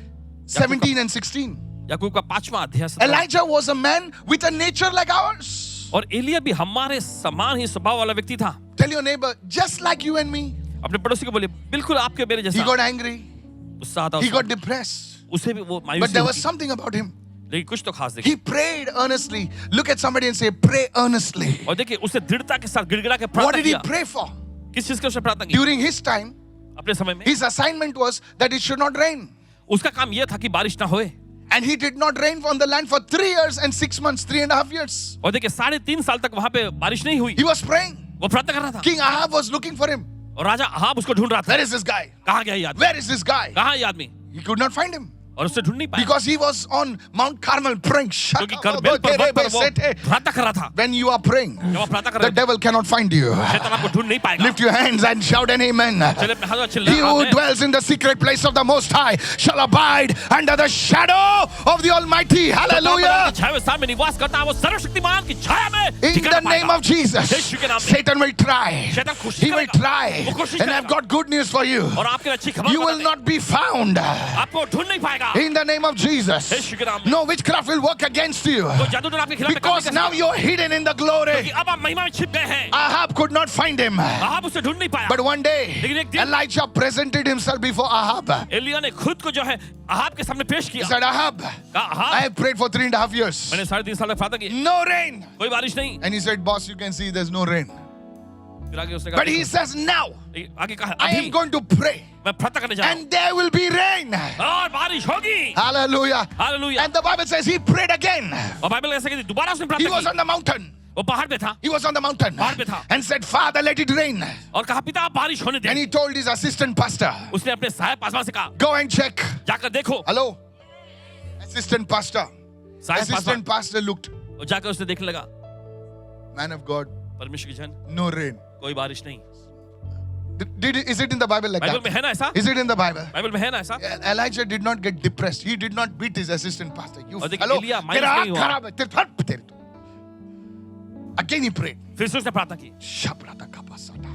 17 and 16. याकूब का 5वां अध्याय 17. Elijah was a man with a nature like ours. और एलिया भी हमारे समान ही स्वभाव वाला व्यक्ति था. Tell your neighbor, just like you and me. अपने पड़ोसी को बोले बिल्कुल आपके मेरे He जैसा. got angry. गुस्सा आता He उसको. got depressed. उसे भी वो But मायूसी there was होती. something about him. लेकिन कुछ तो खास देखिए. He prayed earnestly. Look at somebody and say, pray earnestly. और देखिए उसे दृढ़ता के साथ गिड़गिड़ा के What प्रार्थना did he किया. pray for? किस चीज के उसने प्रार्थना की? During his time, अपने समय में his assignment was that it should not rain. उसका काम यह था कि बारिश ना होए. And he did not rain on the land for 3 years and 6 months, 3.5 years. और देखिए 3.5 साल तक वहां पे बारिश नहीं हुई. He was praying. वो प्रार्थना कर रहा था. King Ahab was looking for him. और राजा अहाब उसको ढूंढ रहा था. Where is this guy? कहाँ गया ये आदमी? Where is this guy? कहाँ ये आदमी? He could not find him. और उसे ढूंढ नहीं पाया. Because he was on Mount Carmel praying. क्योंकि करमेल पर्वत पर वो प्रार्थना कर रहा था. When you are praying, जब आप प्रार्थना कर the रहे हो, devil cannot find you. शैतान आपको ढूंढ नहीं पाएगा. Lift your hands and shout an amen. चलिए अपने हाथों से चिल्ला He who amen. dwells in the secret place of the Most High shall abide under the shadow of the Almighty. Hallelujah. छाया में स्थान में निवास करता है वो सर्वशक्तिमान की छाया में In ठिकाना the name पाएगा. of Jesus, यीशु के नाम में. Satan will try. शैतान कोशिश He will करेगा. try. वो कोशिश And I've करेगा. got good news for you. और आपके लिए अच्छी खबर You will बताते हैं. not be found. आपको ढूंढ नहीं पाएगा. In the name of Jesus. यीशु के नाम में. No witchcraft will work against you. तो जादूगर आपके खिलाफ काम नहीं Because कर now सकता. you're hidden in the glory. क्योंकि अब आप महिमा में छिप गए हैं. Ahab could not find him. आप उसे ढूंढ नहीं पाया. But one day, लेकिन एक दिन Elijah presented himself before Ahab. Elia ने खुद को जो है अहाब के सामने पेश He किया. said, Ahab, कहा I Ahab have prayed for 3.5 years. मैंने 3.5 साल तक प्रार्थना की. No rain. कोई बारिश नहीं. And he said, boss, you can see there's no rain. फिर आगे उसने But कहा he says, now, आगे कहा I am अभी going to pray. मैं प्रार्थना करने जा रहा हूँ And there will be rain. और बारिश होगी. Hallelujah. Hallelujah. And the Bible says he prayed again. और बाइबल ऐसा कहती है दोबारा उसने He प्रार्थना was की. on the mountain. वो पहाड़ पे था He was on the mountain. पहाड़ पे था. And said, Father, let it rain. और कहा पिता आप बारिश होने And they. he told his assistant pastor, उसने अपने सहायक पासवान से कहा go and check. जाकर देखो. Hello? Assistant pastor. सहायक पासवान Assistant pastor looked. और जाकर उसने देखने लगा Man of God, परमेश्वर की जन no rain. कोई बारिश नहीं. Is it in the Bible like Bible में that? है ना ऐसा. Is it in the Bible? Bible में है ना ऐसा. Elijah did not get depressed. He did not beat his assistant pastor. You और देखिए, hello? एलिया मायूस तेरा नहीं हाथ हुआ. खराब है. तेरे हाथ पे तेरे तो. Again he prayed. फिर से उसने प्रार्थना की. Shabrata kapasata.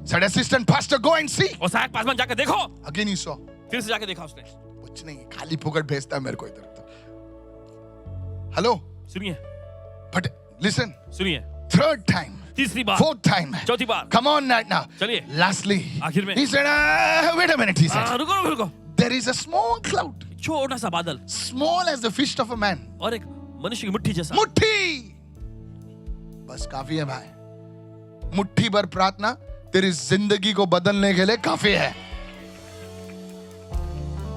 Said assistant pastor, go and see. और सहायक पासवान जाकर देखो. Again he saw. फिर से जाकर देखा उसने. कुछ नहीं, खाली फुकट भेजता है मेरे को इधर तो. Hello? सुनिए But listen, सुनिए. third time, तीसरी बार, fourth time. चौथी बार. Come on right now. चलिए. Lastly, आखिर में. he said, wait a minute, he said. रुको रुको रुको. There is a small cloud, छोटा सा बादल small as the fist of a man. और एक मनुष्य की मुट्ठी जैसा. मुट्ठी बस काफी है भाई. मुट्ठी भर प्रार्थना तेरी जिंदगी को बदलने के लिए काफी है.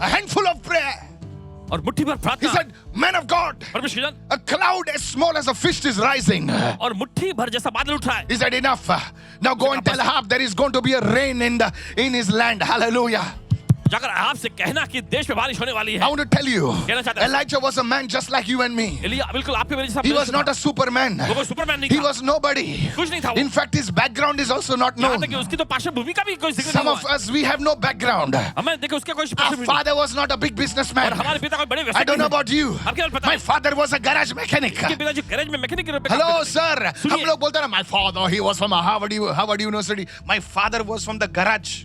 A handful of prayer. और मुट्ठी भर He प्रार्थना. said, man of God, परमेश्वर की जन a cloud as small as a fist is rising. और मुट्ठी भर जैसा बादल उठ रहा है. He said, enough. Now go and tell Ahab there is going to be a rain in his land. Hallelujah. जाकर आपसे कहना कि देश में बारिश होने वाली I है। want to tell you, कहना चाहता हूं। Elijah was a man just like you and me. Elia बिल्कुल आपके मेरे जैसा He मनुष्य was not था। a superman. वो कोई सुपरमैन नहीं He था। was nobody. कुछ नहीं था वो। In fact, his background is also not यहाँ known. तक कि उसकी तो पार्श्व भूमि का भी कोई जिक्र Some नहीं of हुआ है। us, we have no background. हमें देखो उसका कोई Our पार्श्व भूमि नहीं। father was not a big और businessman. हमारे पिता कोई बड़े I व्यवसायी don't know नहीं about you. आपके बारे में पता My है। father was a garage mechanic. आपके पिताजी गैरेज में मैकेनिक के रूप में काम Hello, करते थे। sir. हम लोग बोलते हैं ना, my father, he was from a Harvard University. My father was from the garage.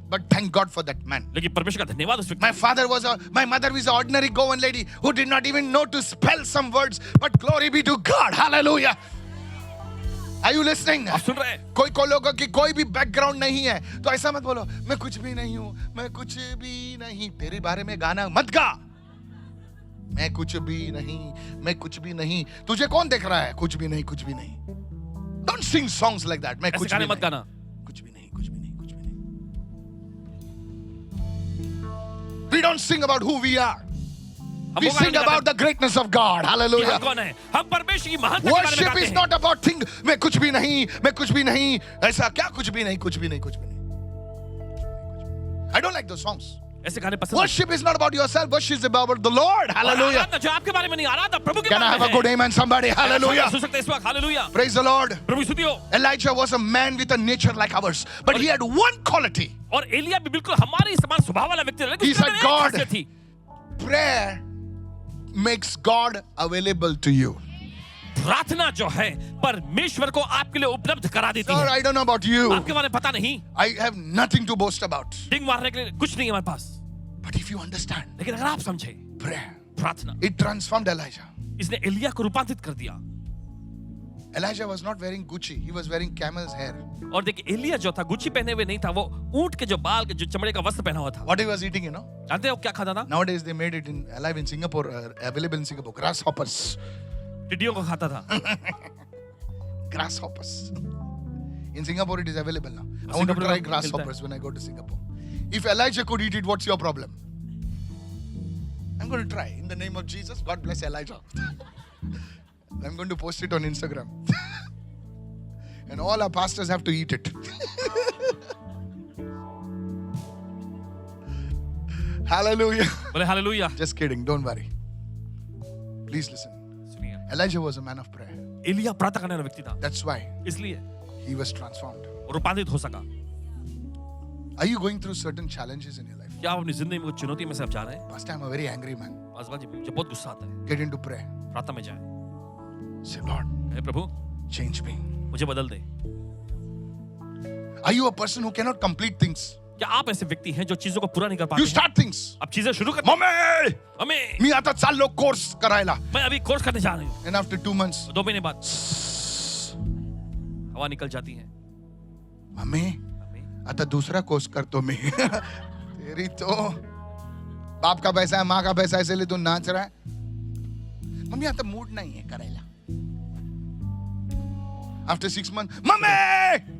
But thank God for that man. लेकिन परमेश्वर का धन्यवाद उस व्यक्ति My father was my mother was an ordinary Goan lady who did not even know to spell some words. But glory be to God. Hallelujah. Are you listening? आप सुन रहे हैं? कोई लोगों की कोई भी बैकग्राउंड नहीं है तो ऐसा मत बोलो, मैं कुछ भी नहीं हूं, मैं कुछ भी नहीं, तेरे बारे में गाना मत गा। मैं कुछ भी नहीं, मैं कुछ भी नहीं, तुझे कौन देख रहा है? कुछ भी नहीं, कुछ भी नहीं। Don't sing songs like that. मैं ऐसे कुछ गाने भी मत गाना। नहीं, कुछ भी नहीं, कुछ भी नहीं, कुछ भी नहीं। We don't sing about who we are. हम We वो गाने sing नहीं about गाते the greatness of God. कि Hallelujah. हम कौन है। हम परमेश्वर की महानता के बारे में Worship गाते is हैं। not about thing. मैं कुछ भी नहीं, मैं कुछ भी नहीं, ऐसा क्या कुछ भी नहीं, कुछ भी नहीं, कुछ भी नहीं। I don't like those songs. ऐसे गाने पसंद नहीं। Worship is not about yourself. Worship is about the Lord. Hallelujah. आराधना जो आपके बारे में नहीं, आराधना प्रभु के Can I बारे have में a good है। amen, somebody? Hallelujah. सुन सकते हैं इस वक्त, हालेलुया। Praise the Lord. प्रभु स्तुति हो। Elijah was a man with a nature like ours, but he had one quality. और एलिया भी बिल्कुल हमारे ही समान स्वभाव वाला व्यक्ति था, लेकिन He's उसके a अंदर एक God. खासियत थी। Prayer makes God available to you. प्रार्थना जो है परमेश्वर को आपके लिए उपलब्ध करा देती Sir, है। I don't know about you. आपके बारे में पता नहीं, I have nothing to boast about. डिंग मारने के लिए कुछ नहीं है हमारे पास। But if you understand, लेकिन अगर आप समझे prayer, प्रार्थना, it transformed Elijah. इसने एलिया को रूपांतरित कर दिया। Elijah was not wearing Gucci. He was wearing camel's hair. और देखिए एलिया जो था गुच्ची पहने हुए नहीं था, वो ऊंट के जो बाल के जो चमड़े का वस्त्र पहना हुआ था। What he was eating, you know? जानते हो क्या खाता था? Nowadays they made it alive in Singapore, available in Singapore. Grasshoppers. टिड्डियों को खाता था। Grasshoppers. In Singapore it is available now. I want to Singapore try में मिलता है। grasshoppers when I go to Singapore. If Elijah could eat it, what's your problem? I'm going to try. In the name of Jesus, God bless Elijah. I'm going to post it on Instagram. And all our pastors have to eat it. Hallelujah. बोले hallelujah. Just kidding. Don't worry. Please listen. सुनिए, Elijah was a man of prayer. एलिया प्रार्थना करने वाला व्यक्ति था, That's why इसलिए he was transformed. वो रूपांतरित हो सका। Are you going through certain challenges in your life? क्या आप अपनी जिंदगी में कुछ चुनौती में से आप जा रहे हैं? Pastor, I'm a very angry man. आसमान जी मुझे बहुत गुस्सा आता है। Get into prayer. प्रार्थना में जाए, Say, Lord, हे प्रभु change me. मुझे बदल दे। Are you a person who cannot complete things? क्या आप ऐसे व्यक्ति हैं जो चीजों को पूरा नहीं कर पाते You हैं? start things. आप चीजें शुरू कर Mommy! हमें मी आता चाललो कोर्स करायला. मैं अभी कोर्स करने जा रही हूँ। And after 2 months, 2 महीने बाद हवा निकल जाती है। मम्मी हमें आता दूसरा कोर्स करतो मी. तेरी तो बाप का पैसा है, माँ का पैसा है, इसलिए तू नाच रहा है. मम्मी आता मूड नहीं है करायला. After 6 months, mummy!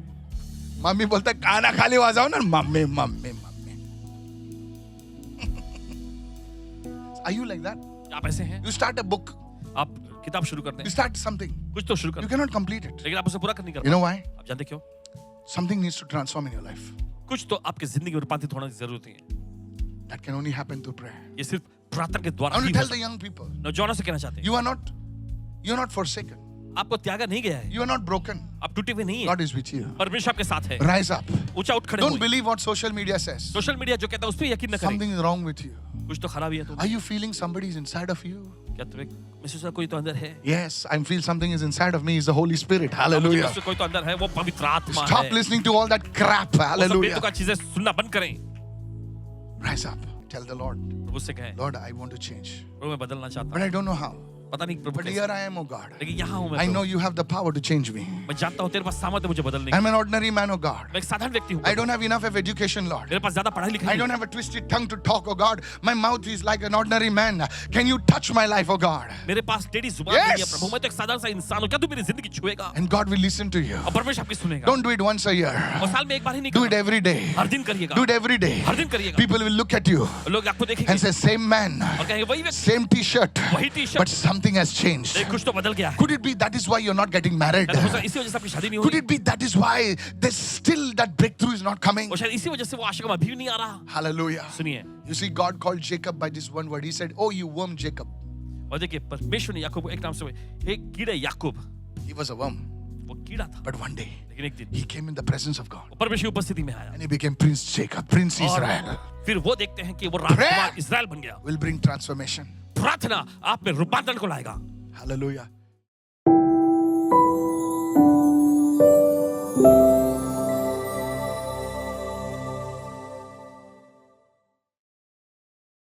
मम्मी बोलता काना खाली वाजाओ ना. Mummy mummy mummy. Are you like that? आप ऐसे हैं, You start a book. आप किताब शुरू करते You हैं, start something. कुछ तो शुरू You करते cannot complete it. हैं, लेकिन आप उसे पूरा कर नहीं कर You know पाते। why? आप जानते क्यों? Something needs to transform in your life. कुछ तो आपकी जिंदगी में रूपांतरित होने की जरूरत है। That can only happen through prayer. ये सिर्फ प्रार्थना के I द्वारा want ही to हो tell the सकता young people, है। नौजवानों से कहना चाहते हैं, you're not forsaken. आपको त्यागा नहीं गया है, You are not broken. आप टूटे हुए नहीं है। God is with you. परमेश्वर आपके साथ है। Rise up. ऊंचा उठ खड़े Don't हुए। believe what social media says. Social media जो कहता है उस पर यकीन न करें। Something is wrong with you. कुछ तो खराबी है तो Are you feeling somebody is inside of you? क्या तुम्हें महसूस हो कोई तो अंदर है? Yes, I feel something is inside of me. Is the Holy Spirit. मुझे Hallelujah. महसूस कोई तो अंदर है, वो पवित्र आत्मा Stop है। listening to all that crap. वो सब Hallelujah. बेतुका चीजें सुनना बंद करें। Rise up. Tell the Lord, प्रभु से कहें, Lord, I want to change. प्रभु मैं बदलना चाहता But हूँ, I don't know how. पता नहीं प्रभु But कैसे। here I am, oh God. लेकिन यहाँ हूँ मैं I know Prabhu. you have the power to change me. मैं जानता हूँ तेरे पास सामर्थ्य है मुझे बदलने की। I'm an ordinary man, oh God. मैं एक साधारण व्यक्ति हूँ I Prabhu. don't have enough of education, Lord. मेरे पास ज्यादा पढ़ाई लिखाई I नहीं don't है। have a twisted tongue to talk, oh God. My mouth is like an ordinary man. Can you touch my life, oh God? मेरे पास टेढ़ी जुबान नहीं है Yes. प्रभु, मैं तो एक साधारण सा इंसान हूँ, क्या तू मेरी जिंदगी छुएगा? And God will listen to you. और परमेश्वर आपकी सुनेगा। Don't do it once a year. और साल में एक बार ही नहीं Do it करना, every day. हर दिन करिएगा। Do it every day. हर दिन करिएगा। People will look at you लोग आपको देखेंगे and say, same man, और कहेंगे वही व्यक्ति, same t-shirt, वही T-shirt, but something has changed. कुछ तो बदल गया है। Could it be that is why you're not getting married? हो सकता है इसी वजह से आपकी शादी नहीं Could हुई। it be that is why there's still that breakthrough is not coming? और शायद इसी वजह से वो आशीर्वाद अभी भी नहीं आ रहा। Hallelujah. सुनिए, You see, God called Jacob by this one word. He said, "Oh, you worm, Jacob." और देखिए परमेश्वर ने याकूब को एक नाम से, एक कीड़े याकूब, He was a worm. वो कीड़ा था, But one day, लेकिन एक दिन he came in the presence of God. वो परमेश्वर की उपस्थिति में आया And he became Prince Jacob, Prince और Israel. फिर वो देखते हैं कि वो राजकुमार Prayer इस्राएल बन गया। will bring transformation. प्रार्थना आप में रूपांतरण को लाएगा। Hallelujah.